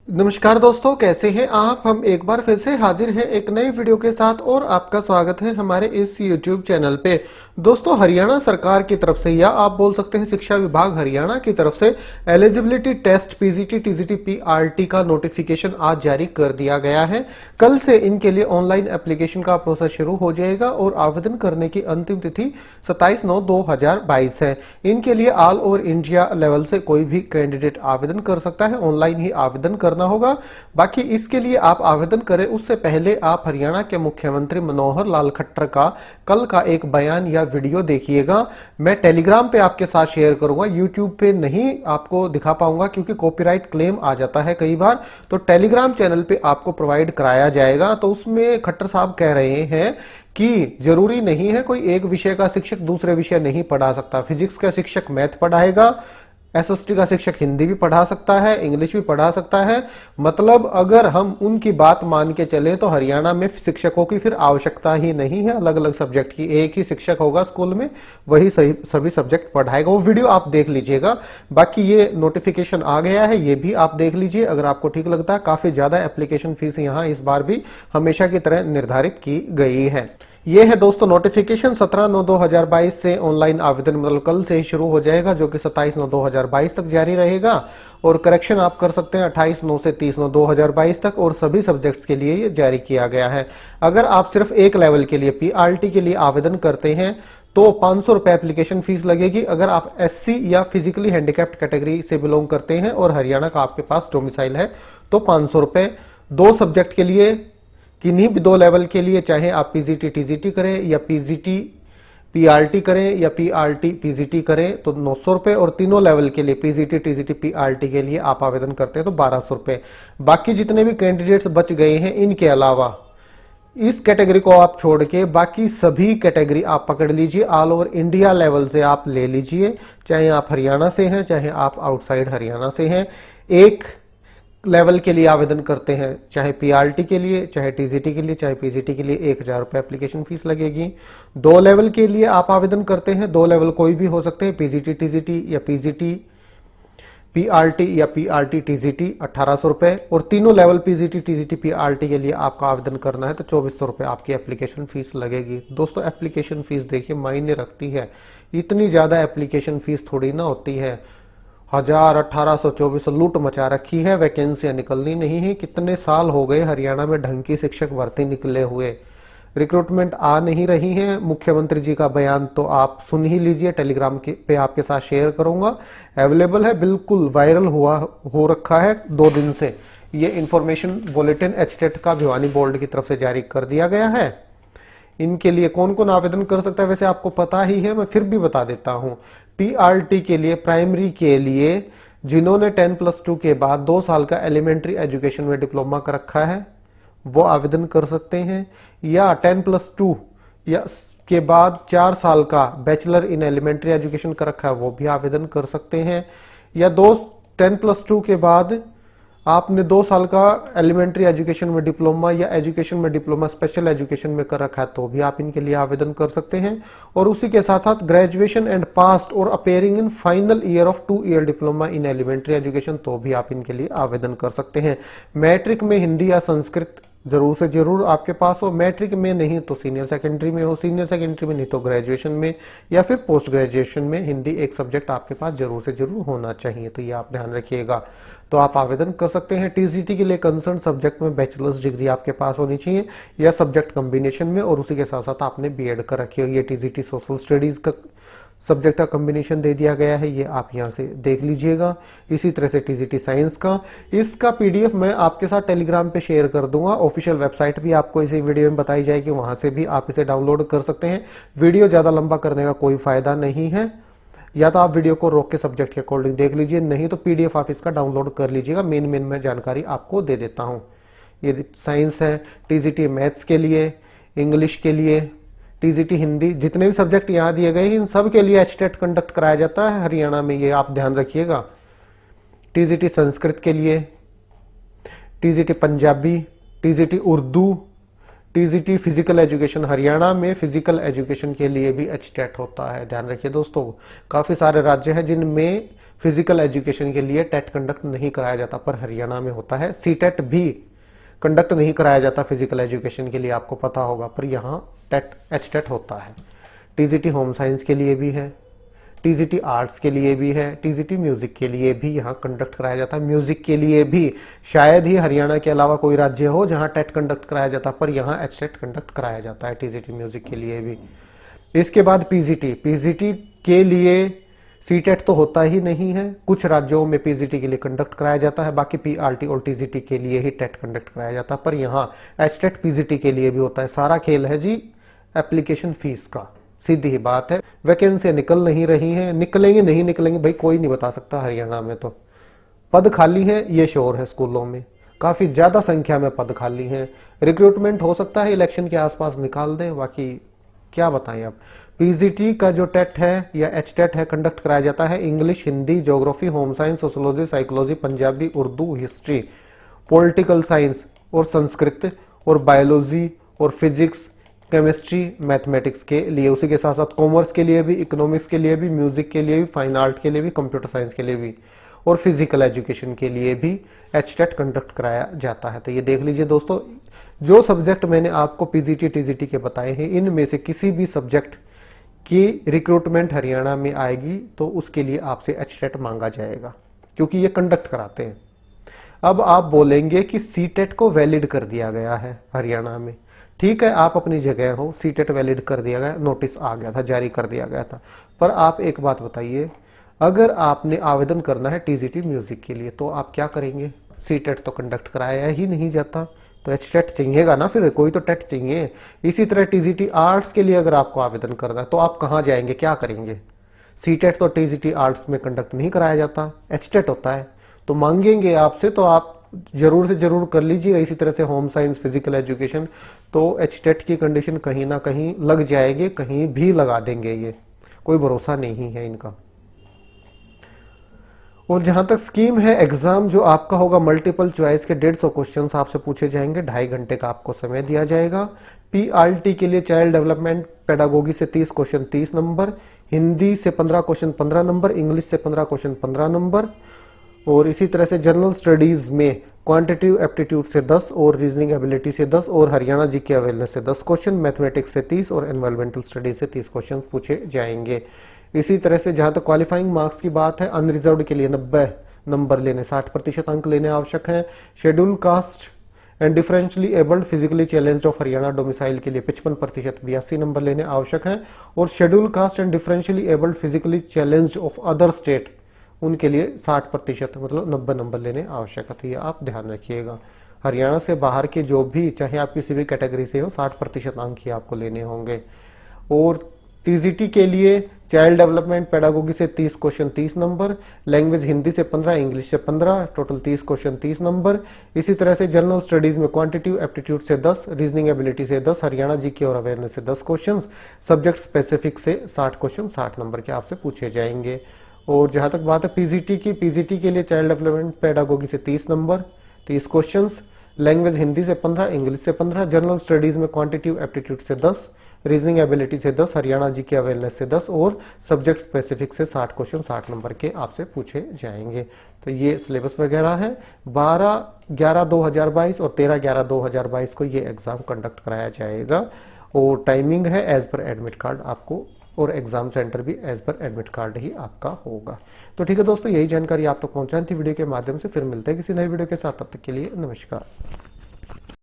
नमस्कार दोस्तों, कैसे हैं आप। हम एक बार फिर से हाजिर हैं एक नई वीडियो के साथ और आपका स्वागत है हमारे इस YouTube चैनल पे। दोस्तों, हरियाणा सरकार की तरफ से या आप बोल सकते हैं शिक्षा विभाग हरियाणा की तरफ से eligibility test PGT TGT PRT का नोटिफिकेशन आज जारी कर दिया गया है। कल से इनके लिए ऑनलाइन एप्लीकेशन का प्रोसेस शुरू हो जाएगा और आवेदन करने की अंतिम तिथि 27/9/2022 है। इनके लिए ऑल ओवर इंडिया लेवल से कोई भी कैंडिडेट आवेदन कर सकता है, ऑनलाइन ही आवेदन करना होगा। बाकी इसके लिए आप आवेदन करें उससे पहले आप हरियाणा के मुख्यमंत्री मनोहर लाल खट्टर का कल का एक बयान या वीडियो देखिएगा। मैं टेलीग्राम पे आपके साथ शेयर करूंगा, यूट्यूब पे नहीं आपको दिखा पाऊंगा क्योंकि कॉपीराइट क्लेम आ जाता है कई बार। तो टेलीग्राम चैनल पे आपको प्रोवाइड कराया जाएगा। तो उसमें खट्टर साहब कह रहे हैं कि जरूरी नहीं है कोई एक विषय का शिक्षक दूसरे विषय नहीं पढ़ा सकता। फिजिक्स का शिक्षक मैथ पढ़ाएगा, एसएसटी का शिक्षक हिंदी भी पढ़ा सकता है, इंग्लिश भी पढ़ा सकता है। मतलब अगर हम उनकी बात मान के चलें तो हरियाणा में शिक्षकों की फिर आवश्यकता ही नहीं है अलग अलग सब्जेक्ट की। एक ही शिक्षक होगा स्कूल में, वही सभी सब्जेक्ट पढ़ाएगा। वो वीडियो आप देख लीजिएगा। बाकी ये नोटिफिकेशन आ गया है, ये भी आप देख लीजिए अगर आपको ठीक लगता है। काफी ज्यादा एप्लीकेशन फीस यहाँ इस बार भी हमेशा की तरह निर्धारित की गई है। ये है दोस्तों नोटिफिकेशन। 17/9/2022 से ऑनलाइन आवेदन मतलब कल से ही शुरू हो जाएगा, जो कि 27/9/2022 तक जारी रहेगा। और करेक्शन आप कर सकते हैं 28/9 से 30/9/2022 तक, और सभी सब्जेक्ट्स के लिए ये जारी किया गया है। अगर आप सिर्फ एक लेवल के लिए पीआरटी के लिए आवेदन करते हैं तो 500 रुपए एप्लीकेशन फीस लगेगी। अगर आप एससी या फिजिकली हैंडीकैप्ड कैटेगरी से बिलोंग करते हैं और हरियाणा का आपके पास डोमिसाइल है तो 500 रुपए। दो सब्जेक्ट के लिए किन्हीं भी दो लेवल के लिए, चाहे आप पीजीटी टीजीटी करें या पीजीटी पीआरटी करें या पीआरटी पीजीटी करें तो 900 रुपए। और तीनों लेवल के लिए पीजीटी टीजीटी पीआरटी के लिए आप आवेदन करते हैं तो 1200 रुपए। बाकी जितने भी कैंडिडेट्स बच गए हैं इनके अलावा इस कैटेगरी को आप छोड़ के बाकी सभी कैटेगरी आप पकड़ लीजिए। ऑल ओवर इंडिया लेवल से आप ले लीजिए, चाहे आप हरियाणा से हैं चाहे आप आउटसाइड हरियाणा से हैं। एक लेवल के लिए आवेदन करते हैं, चाहे पीआरटी के लिए चाहे टीजीटी के लिए चाहे पीजीटी के लिए, 1000 रुपए एप्लीकेशन फीस लगेगी। दो लेवल के लिए आप आवेदन करते हैं, दो लेवल कोई भी हो सकते हैं, पीजीटी टीजीटी या पीजीटी पीआरटी या पीआरटी टीजीटी 1800 रुपए। और तीनों लेवल पीजीटी टीजीटी पीआरटी के लिए आपका आवेदन करना है तो 2400 रुपए आपकी एप्लीकेशन फीस लगेगी। दोस्तों, एप्लीकेशन फीस देखिए मायने रखती है। इतनी ज्यादा एप्लीकेशन फीस थोड़ी ना होती है। 1000, 1800, 2400 लूट मचा रखी है। वैकेंसियां निकलनी नहीं है। कितने साल हो गए हरियाणा में ढंग की शिक्षक भर्ती निकले हुए, रिक्रूटमेंट आ नहीं रही है। मुख्यमंत्री जी का बयान तो आप सुन ही लीजिए, टेलीग्राम पे आपके साथ शेयर करूंगा, अवेलेबल है, बिल्कुल वायरल हो रखा है 2 दिन से। ये इंफॉर्मेशन बुलेटिन एचटेट का भिवानी बोर्ड की तरफ से जारी कर दिया गया है। इनके लिए कौन कौन आवेदन कर सकता है वैसे आपको पता ही है, मैं फिर भी बता देता हूं। पीआरटी के लिए प्राइमरी के लिए जिन्होंने 10+2 के बाद 2 साल का एलिमेंट्री एजुकेशन में डिप्लोमा कर रखा है वो आवेदन कर सकते हैं, या 10+2 या के बाद 4 साल का बैचलर इन एलिमेंट्री एजुकेशन कर रखा है वो भी आवेदन कर सकते हैं, या 10+2 के बाद आपने 2 साल का एलिमेंट्री एजुकेशन में डिप्लोमा या एजुकेशन में डिप्लोमा स्पेशल एजुकेशन में कर रखा है तो भी आप इनके लिए आवेदन कर सकते हैं। और उसी के साथ साथ graduation and passed or appearing in final year of 2 year diploma in elementary education तो भी आप इनके लिए आवेदन कर सकते हैं। मैट्रिक में हिंदी या संस्कृत जरूर से जरूर आपके पास हो। मैट्रिक में नहीं तो सीनियर सेकेंडरी में हो, सीनियर सेकेंडरी में नहीं तो ग्रेजुएशन में या फिर पोस्ट ग्रेजुएशन में हिंदी एक सब्जेक्ट आपके पास जरूर से जरूर होना चाहिए। तो ये आप ध्यान रखिएगा। तो आप आवेदन कर सकते हैं। टीजीटी के लिए कंसर्न सब्जेक्ट में बैचलर्स डिग्री आपके पास होनी चाहिए या सब्जेक्ट कॉम्बिनेशन में, और उसी के साथ साथ आपने बीएड कर रखी हो। ये टीजीटी सोशल स्टडीज का सब्जेक्ट का कॉम्बिनेशन दे दिया गया है, ये आप यहां से देख लीजिएगा। इसी तरह से टीजीटी साइंस का, इसका पीडीएफ मैं आपके साथ टेलीग्राम पे शेयर कर दूंगा। ऑफिशियल वेबसाइट भी आपको इसी वीडियो में बताई जाएगी, वहां से भी आप इसे डाउनलोड कर सकते हैं। वीडियो ज्यादा लंबा करने का कोई फायदा नहीं है, या तो आप वीडियो को रोक के सब्जेक्ट के अकॉर्डिंग देख लीजिए, नहीं तो पीडीएफ आप इसका डाउनलोड कर लीजिएगा। मेन मैं जानकारी आपको दे देता हूं। ये साइंस है, टीजीटी मैथ्स के लिए, इंग्लिश के लिए, टीजीटी हिंदी, जितने भी सब्जेक्ट यहां दिए गए इन सब के लिए एचटेट कंडक्ट कराया जाता है हरियाणा में, ये आप ध्यान रखिएगा। टीजीटी संस्कृत के लिए, TGT Punjabi, TGT Urdu, TGT physical education, Haryana में फिजिकल एजुकेशन के लिए भी एचटेट होता है। ध्यान रखिए दोस्तों, काफी सारे राज्य हैं जिनमें फिजिकल एजुकेशन के लिए टेट कंडक्ट नहीं कराया जाता, पर हरियाणा में होता है। सीटेट भी कंडक्ट नहीं कराया जाता फिजिकल एजुकेशन के लिए, आपको पता होगा, पर यहाँ टेट एचटेट होता है। टीजीटी होम साइंस के लिए भी है, टीजीटी आर्ट्स के लिए भी है, टीजीटी म्यूजिक के लिए भी यहाँ कंडक्ट कराया जाता है। म्यूजिक के लिए भी शायद ही हरियाणा के अलावा कोई राज्य हो जहाँ टेट कंडक्ट कराया जाता है, पर यहाँ एचटेट कंडक्ट कराया जाता है टीजीटी म्यूजिक के लिए भी। इसके बाद पीजीटी, पीजीटी के लिए सीटेट तो होता ही नहीं है, कुछ राज्यों में पीजीटी के लिए कंडक्ट कराया जाता है, बाकी पीआरटी और टीजीटी के लिए ही टेट कंडक्ट कराया जाता है, पर यहाँ एचटेट पीजीटी के लिए भी होता है। सारा खेल है जी एप्लीकेशन फीस का, सीधी ही बात है। वैकेंसी निकल नहीं रही हैं, निकलेंगे नहीं निकलेंगे भाई कोई नहीं बता सकता हरियाणा में, तो पद खाली है ये श्योर है, स्कूलों में काफी ज्यादा संख्या में पद खाली हैं। रिक्रूटमेंट हो सकता है इलेक्शन के आसपास निकाल दें, बाकी क्या बताएं। अब पीजीटी का जो टेट है या एचटेट है कंडक्ट कराया जाता है English, Hindi, geography, home science, sociology, psychology, Punjabi, Urdu, history, political science और संस्कृत और बायोलॉजी और फिजिक्स, केमिस्ट्री, मैथमेटिक्स के लिए। उसी के साथ साथ कॉमर्स के लिए भी, इकोनॉमिक्स के लिए भी, म्यूजिक के लिए भी, फाइन आर्ट के लिए भी, कंप्यूटर साइंस के लिए भी और फिजिकल एजुकेशन के लिए भी एचटेट कंडक्ट कराया जाता है। तो ये देख लीजिए दोस्तों, जो सब्जेक्ट मैंने आपको पीजीटी टीजीटी के बताए हैं, इनमें से किसी भी सब्जेक्ट की रिक्रूटमेंट हरियाणा में आएगी तो उसके लिए आपसे एचटेट मांगा जाएगा, क्योंकि ये कंडक्ट कराते हैं। अब आप बोलेंगे कि सीटेट को वैलिड कर दिया गया है हरियाणा में। ठीक है, आप अपनी जगह हो, सीटेट वैलिड कर दिया गया, नोटिस आ गया था, जारी कर दिया गया था, पर आप एक बात बताइए, अगर आपने आवेदन करना है टीजीटी म्यूजिक के लिए तो आप क्या करेंगे? सीटेट तो कंडक्ट कराया ही नहीं जाता, तो एचटेट चाहिएगा ना, फिर कोई तो टेट चाहिए। इसी तरह टीजीटी आर्ट्स के लिए अगर आपको आवेदन करना है तो आप कहाँ जाएंगे, क्या करेंगे? सीटेट तो टीजीटी आर्ट्स में कंडक्ट नहीं कराया जाता, एचटेट होता है, तो मांगेंगे आपसे, तो आप जरूर से जरूर कर लीजिएगा। इसी तरह से होम साइंस, फिजिकल एजुकेशन, तो एचटेट की कंडीशन कहीं ना कहीं लग जाएगी, कहीं भी लगा देंगे, ये कोई भरोसा नहीं है इनका। और जहां तक स्कीम है, एग्जाम जो आपका होगा मल्टीपल चॉइस के 150 क्वेश्चंस आपसे पूछे जाएंगे, 2.5 घंटे का आपको समय दिया जाएगा। पीआरटी के लिए चाइल्ड डेवलपमेंट पेडागोगी से 30 क्वेश्चन 30 नंबर, हिंदी से 15 क्वेश्चन 15 नंबर, इंग्लिश से 15 क्वेश्चन 15 नंबर, और इसी तरह से जनरल स्टडीज में क्वांटिटेटिव एप्टीट्यूड से 10 और रीजनिंग एबिलिटी से 10 और हरियाणा जीके अवेयरनेस से 10 क्वेश्चन, मैथमेटिक्स से 30 और एनवायरमेंटल स्टडीज से 30 क्वेश्चन पूछे जाएंगे। इसी तरह से जहां तक क्वालिफाइंग मार्क्स की बात है, अनरिजर्व्ड के लिए 90 नंबर लेने, 60% अंक लेने आवश्यक हैं। Schedule caste and differentially abled physically challenged of Haryana domicile के लिए 55% 82 नंबर लेने आवश्यक हैं। और schedule caste and differentially abled physically challenged of other state, उनके लिए 60% मतलब 90 नंबर लेने आवश्यक है। तो ये आप ध्यान रखिएगा। हरियाणा से बाहर के जो भी, चाहे आप किसी भी कैटेगरी से हो, 60% अंक ही आपको लेने होंगे। और टीजीटी के लिए चाइल्ड डेवलपमेंट पेडागोगी से 30 क्वेश्चन 30 नंबर, लैंग्वेज हिंदी से 15, इंग्लिश से 15, टोटल 30 क्वेश्चन 30 नंबर। इसी तरह से जनरल स्टडीज में क्वांटिटेटिव एप्टीट्यूड से 10, रीजनिंग एबिलिटी से 10, हरियाणा जीके और अवेयरनेस से 10 क्वेश्चन, सब्जेक्ट स्पेसिफिक से 60 क्वेश्चन 60 नंबर के आपसे पूछे जाएंगे। और जहां तक बात है पीजीटी की, पीजीटी के लिए चाइल्ड डेवलपमेंट पेडागोगी से 30 नंबर 30 क्वेश्चन, लैंग्वेज हिंदी से 15, इंग्लिश से 15, जनरल स्टडीज में क्वांटिटेटिव एप्टीट्यूड से 10, रीजनिंग एबिलिटी से 10, हरियाणा जीके अवेयरनेस से 10 और सब्जेक्ट स्पेसिफिक से 60 क्वेश्चन 60 नंबर के आपसे पूछे जाएंगे। तो ये सिलेबस वगैरह है। 12/11/2022 और 13/11/2022 को ये एग्जाम कंडक्ट कराया जाएगा और टाइमिंग है एज पर एडमिट कार्ड आपको, और एग्जाम सेंटर भी एज पर एडमिट कार्ड ही आपका होगा। तो ठीक है दोस्तों, यही जानकारी आप तक पहुंचानी थी वीडियो के माध्यम से। फिर मिलते हैं किसी नई वीडियो के साथ, तब तक के लिए नमस्कार।